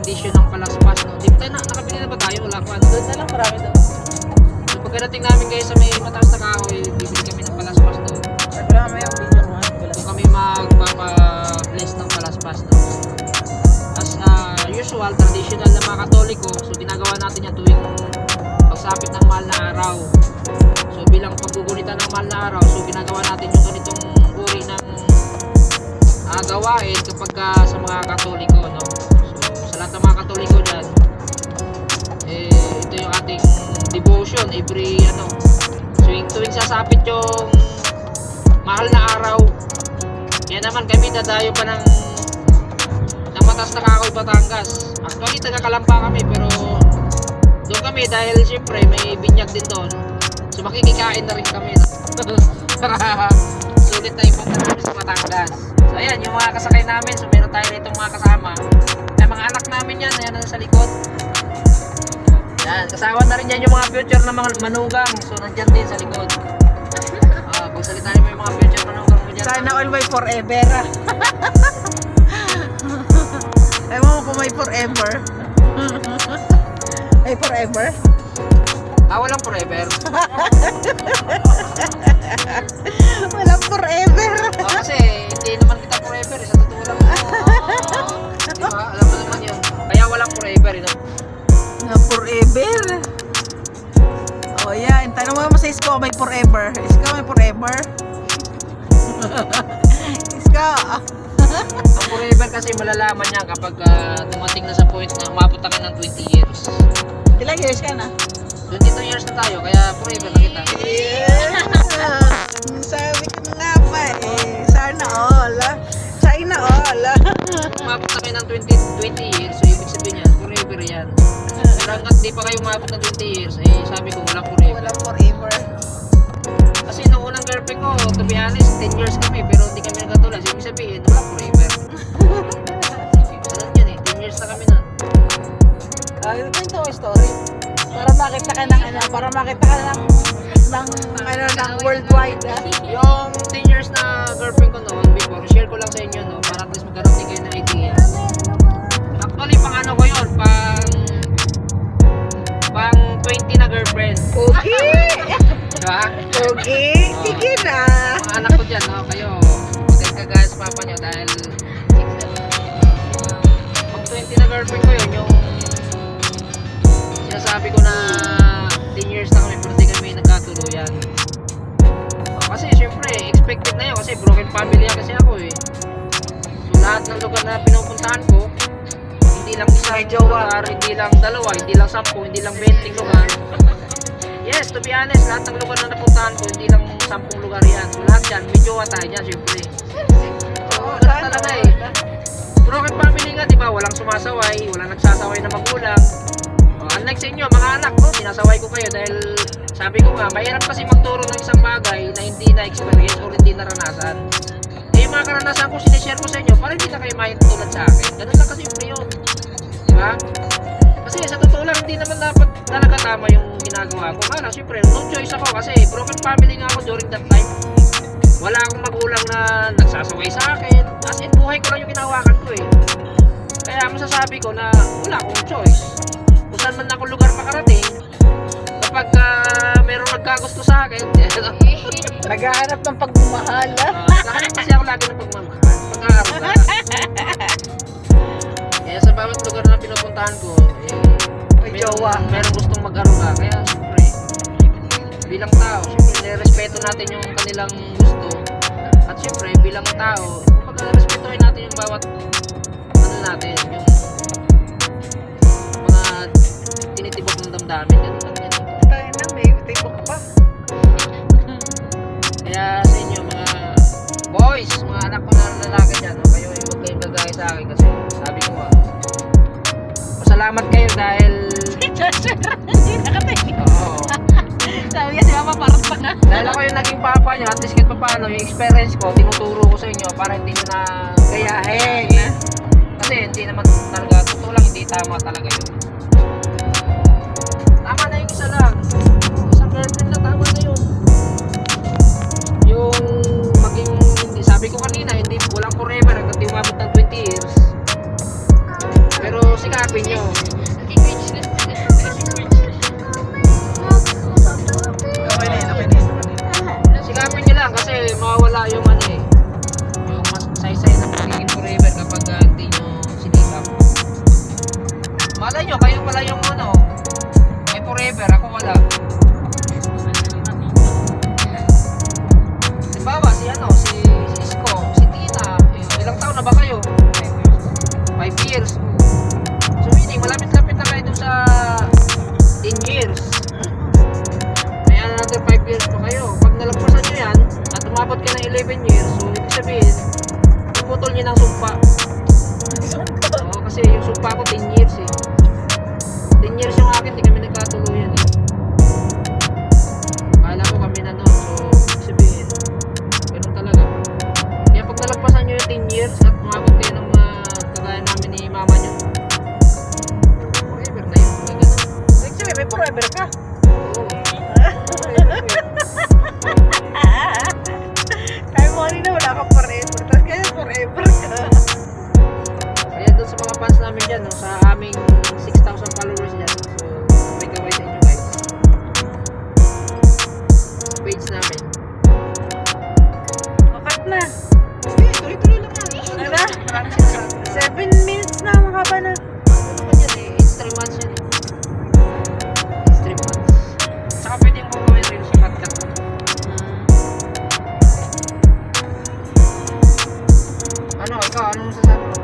tradition ng palaspas, no? Di ba tayo nakabili na ba tayo? Wala pa. Doon na lang, marami doon. So pagkadating namin guys sa may mataas na kahoy, bibili kami ng palaspas doon. Wala kami yung video mo. Doon kami magpapa-bless ng palaspas doon. As usual, traditional na mga Katoliko, so ginagawa natin yan tuwing pagsapit ng mahal na araw. So bilang paggugunita ng mahal na araw, so ginagawa natin yung ganitong uri ng gawain kapag sa mga Katoliko, no? So sa lahat ng mga Katoliko dyan, ito yung ating devotion every tuwing sasapit yung mahal na araw. Kaya naman kami dadayo pa ng mataas na kahoy Batangas. Actually taga Kalamba kami, pero doon kami dahil siyempre may binyag din doon, so makikikain na rin kami para sulit na ipunta namin sa Batangas. So ayan yung mga kasakay namin, so meron tayo rito mga kasama, ay mga anak namin yan, ayan sa likod. Yan, kasama na rin yan yung mga future na mga manugang, so nandyan din sa likod. Pagsalitain mo yung mga future manugang mo dyan. Sana all may forever. Ewan mo kung may forever. May forever? Walang forever. Walang forever. Kasi hindi naman kita forever, sa totoo lang. Diba? Alam mo naman yun. Kaya walang forever, Na forever. Oh yan, tanong mo sa Isko, may forever. Isko, may forever. Isko. Ang forever kasi malalaman niya kapag dumating na sa point na umabot na kayo ng 20 years. Ilang years ka na? 22 years na tayo, kaya forever na kita. Yes. Sabi ko nga pa sana all. China all. Umabot na kayo ng 20 years, so ibig sabihin yan, forever yan. Pero hanggat di pa kayo umabot ng 20 years, sabi ko walang forever. Walang forever. Kasi nung unang girlfriend ko, to be honest, 10 years kami, pero hindi kami nagkatulad. So ibig sabihin, walang forever. Ganun yan 10 years na kami na. Ito yung story. Para makita ka ng ng worldwide. Yung 10 years na girlfriend ko noon, before, share ko lang sa inyo, no, para at least magkaroon din kayo ng idea. Actually, pang ano ko yun, pang 20 na girlfriend. Okay. Diba? Okay. Sige na. Mga anak ko dyan, no, kayo, magkagaya sa papa nyo dahil pang 20 na girlfriend ko yun, yung sinasabi ko na 10 years na kami, pero hindi kami nagkatuluyan. Kasi syempre, expected na yun kasi broken family kasi ako So lahat ng lugar na pinupuntahan ko, hindi lang isang lugar, hindi lang dalawa, hindi lang 10, hindi lang 20 lugar. Yes, to be honest, lahat ng lugar na napuntahan ko, hindi lang 10 lugar yan. So lahat yan, may jowa tayo dyan syempre. Lahat talaga Broken family nga, di ba? Walang sumasaway, walang nagsasaway na magulang. Unlike sa inyo, mga anak ko, sinasaway ko kayo dahil sabi ko nga, mahirap kasi magturo ng isang bagay na hindi na-experience or hindi naranasan. Yung mga karanasan ko, sinishare ko sa inyo para hindi na kayo mahintulad sa akin. Ganun lang kasi yun. Diba? Kasi sa totoo lang, hindi naman dapat talaga tama yung ginagawa ko. Kaya syempre, no choice ako kasi broken family nga ako during that time. Wala akong magulang na nagsasaway sa akin. As in, buhay ko lang yung ginawakan ko Kaya masasabi ko na wala akong choice. Kung saan man ako lugar makarating, kapag merong nagkagusto sa akin, Naghahanap ng pagmamahal. Nakahanap kasi ako lagi ng pagmamahal. Pag-aaral. Kaya sa bawat lugar na pinupuntahan ko, May jowa. Merong gustong mag-aruga. Kaya siyempre, bilang tao, siyempre, nirespeto natin yung kanilang gusto. At siyempre, bilang tao, kapag respetuhin natin yung bawat natin, yung mga tinitibok ng damdamin. Ganun lang yan. Tayo na, may tibok pa. Kaya sa inyo mga boys, mga anak ko na lalaki dyan, kayo huwag kayong gagaya sa akin kasi sabi ko pasalamat kayo dahil Hindi nakatingin. oo, Sabi niya si Mama parang pa na. dahil ako yung naging papa nyo, at least kahit paano yung experience ko, tinuturo ko sa inyo para hindi nyo na Gayahin. kasi hindi naman talaga, totoo lang hindi tama talaga yun. Tama na yung isa lang, isang girlfriend na tama na yun. Yung maging, hindi, sabi ko kanina, hindi, walang forever hanggang di umabot ng 20 years. Pero sikapin may forever ka. Oo. Kaya mo kanina wala kang forever. Tapos kaya forever ka. Kaya doon sa mga fans namin dyan, no, sa aming 6,000 followers dyan. So, may kaway sa inyo guys. Sa page namin. Makat na. Sige, tuloy-tuloy lang yan. Ano na? Maraming sinasabi. 7 minutes na, makaba na. Ano naman yan eh, it's 3 months yan eh. It's 3 months. Saka pwede mo gawin rin sa podcast mo. Ano, ikaw, ano masasabi mo?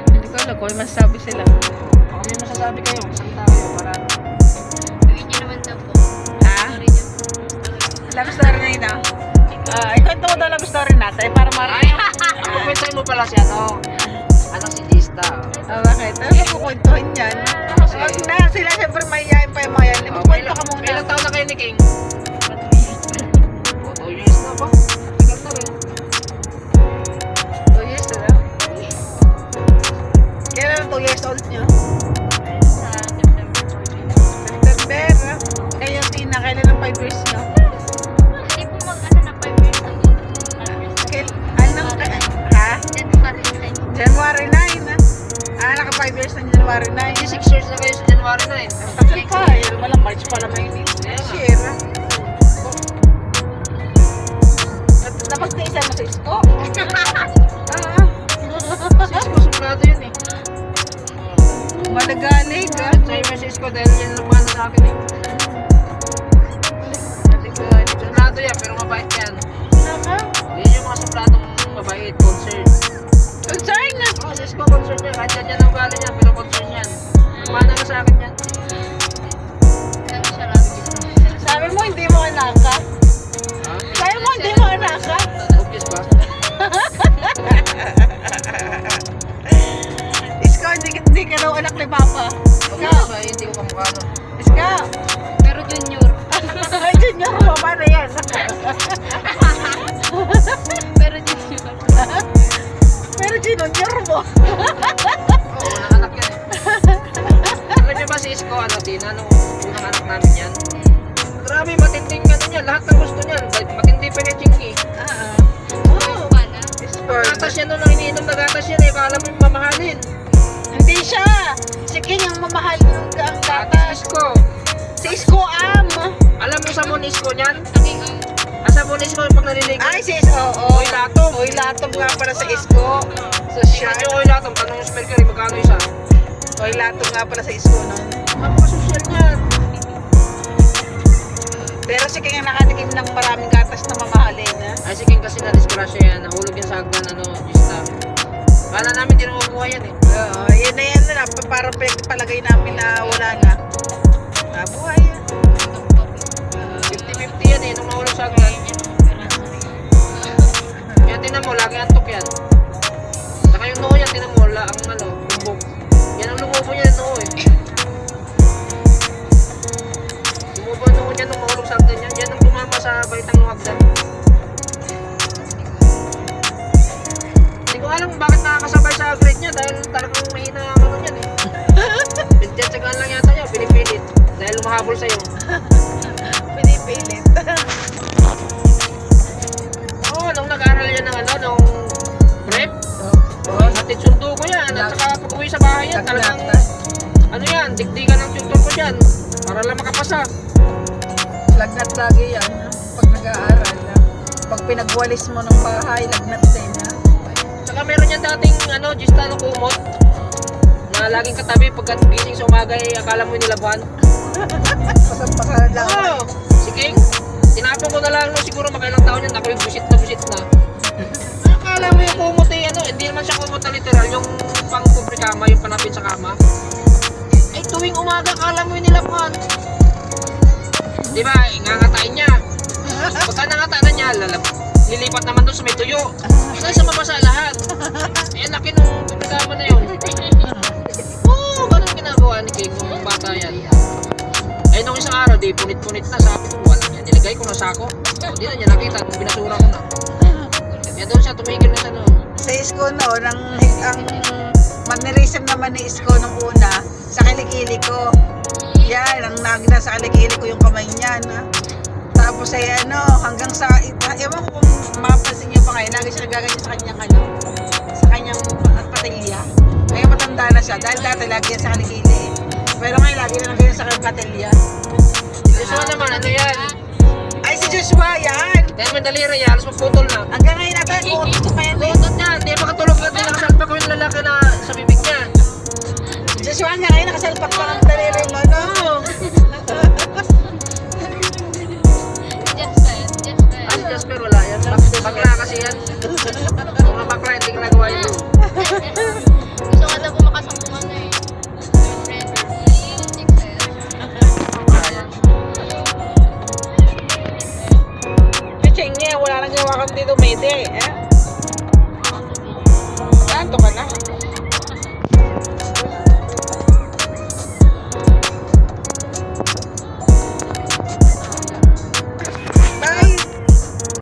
Hindi ko alam kung may masasabi sila. Baka may masasabi kayo, salita kayo para Gawin niyo naman daw po. Ha? Sorry niyo. Love story na yun ah. Ikwento mo daw love story natin para ay, ang kwentahin mo pala siya, no? Ano si Dista? Bakit? Ano ba kukwentuhin yan? Wag na, sila siyempre mahihayin pa yung mga yan. Ikwento ka muna. Ilang taon na kayo ni King? 2 years na ba? Tagal na rin. 2 years na. Kailan 2 years old nyo? Sa September 14. September. Kayo, Tina, kailan ang 5 years nyo? Hindi po mag-ano na 5 years ago. Anong, ha? January 9. January 9. Naka 5 years na January 9. 26 years na kayo sa January 9. Tagal pa, walang March pa naman yun. Next year. Napagtiisan mo sa isko? Cisco, suplado yun eh. Malagalig ah. Try mo Cisco dahil yan lang mana sa akin eh. Suplado yan, pero mabait yan. Naka? Yan yung mga supladong mabait, concern. Concern na. Oh, Cisco, concern yan. Kahit yan ang galing yan, pero concern yan. Mana ka sa akin yan. Sabi siya lang. Sabi mo hindi mo anak ka? Ha? Sabi mo hindi mo anak ka? Obvious ba? Isko, hindi ka daw anak ni Papa. Obvious ba? Hindi ko kamukha no. Isko. Pero junior. Junior mo, paano yan? Pero junior. Pero junior mo. Oo, unang anak yan eh. Alam niyo ba si Isko, ano, Tina, nung unang anak namin yan? Grabe, matinding ano niya, lahat ng gusto niyan. Matindi pa niya chingy. Oh. Pala. Gatas yan nung iniinom na gatas yan eh, kala mo yung mamahalin. Hindi siya. Si King ang mamahal ng ang Ate gatas. Isko, Si Isko am. alam mo sa Monisco niyan? Sabi ang Sa Monisco yung pag naliligo. Ay, si Isko. Oo. Oy, latom. Oy, latom nga para sa Isko. So, Siya siya. yung oy latom, tanong yung Mercury, magkano isa? Oy, latom nga para sa Isko nun. Napaka-social niyan. Pero si King ang nakatikim ng maraming gatas na mamahalin. Ha? Ay, si King kasi na-disgrasya yan, nahulog yan sa hagdan, ano, Gista. Kala namin di na mabuhay yan eh. Oo, yun na yan na. Parang pinagpalagay namin na wala na. Buhay yan. 50-50 yan eh, nung nahulog sa hagdan. Kaya tinan mo, lagi antok yan. Saka yung noo yan, tinan mo, ang ano, bumbog. Yan ang lumubo niya yung noo eh. Lumubo ang noo niya nung mahulog sa hagdan yan. Yan ang tumama sa baitang ng hagdan. Hindi ko alam kung bakit nakakasabay sa grade niya dahil talagang mahina ang ano niyan eh. Pinagtsatsagaan lang yata niya, pinipilit. Dahil lumahabol sa'yo. Pinipilit. Oo, nung nag-aaral yan ng ano, nung prep, hatid sundo ko yan. At saka pag uwi sa bahay yan, talagang ano yan, digdigan ng tutor ko dyan. Para lang makapasa. Lagnat lagi yan. Pag nag-aaral. Pag pinagwalis mo ng bahay, lagnat din. Ha? Saka meron yan dating ano, Gista na kumot. Na laging katabi pagkat gising sa umaga eh, akala mo yung nilabuhan. Pasang-pasa lang. Oo, si King, tinapon ko na lang no, siguro makailang taon yan, ako yung busit na. Akala mo yung kumot eh, ano, hindi naman siya kumot na literal, yung pang-kubre kama, yung panapit sa kama. Ay, tuwing umaga, akala mo yung nilabuhan. Di ba, ingangatain niya. Pagka nangata na niya, lilipat naman doon sa may tuyo. Hanggang sa mabasa lahat. Eh, laki nung kubre kama na yun. Oo, ganun ginagawa ni King nung bata yan. Eh, nung isang araw, di punit-punit na, sabi ko, walang yan. Nilagay ko na sako. O, di na niya nakita, kung binasura ko na. Kaya doon siya, tumigil na siya noon. Sa Isko no, ang mannerism naman ni Isko nung una, sa kilikili ko. Yan, nang nagina sa alikili ko yung kamay niya, na. Tapos ay ano, hanggang sa, ewan ko kung mapapansin niyo pa ngayon, lagi siya nagaganyan sa kanyang ano, sa kanyang patilya. Ngayon matanda na siya, dahil dati lagi yan sa alikili. Pero ngayon lagi na lang ganyan sa kanyang patilya. Joshua naman, ano yan? Ay, si Joshua, yan! Dahil may daliri yan, halos magputol na. Hanggang ngayon natin, kutot pa yan eh. Butot niya, hindi makatulog na nakasalpa ko yung lalaki na sa bibig niya. Joshua nga ngayon, nakasalpak pa ang daliri mo, no? Ah, si Jasper wala yan. Bakla kasi yan. Mga bakla, hindi ginagawa yun. Gusto nga daw po makasangkuhan na eh. Boyfriend, exes. Bakla yan. Picheng niya, wala nang gawa kang dito, Mede. Eh?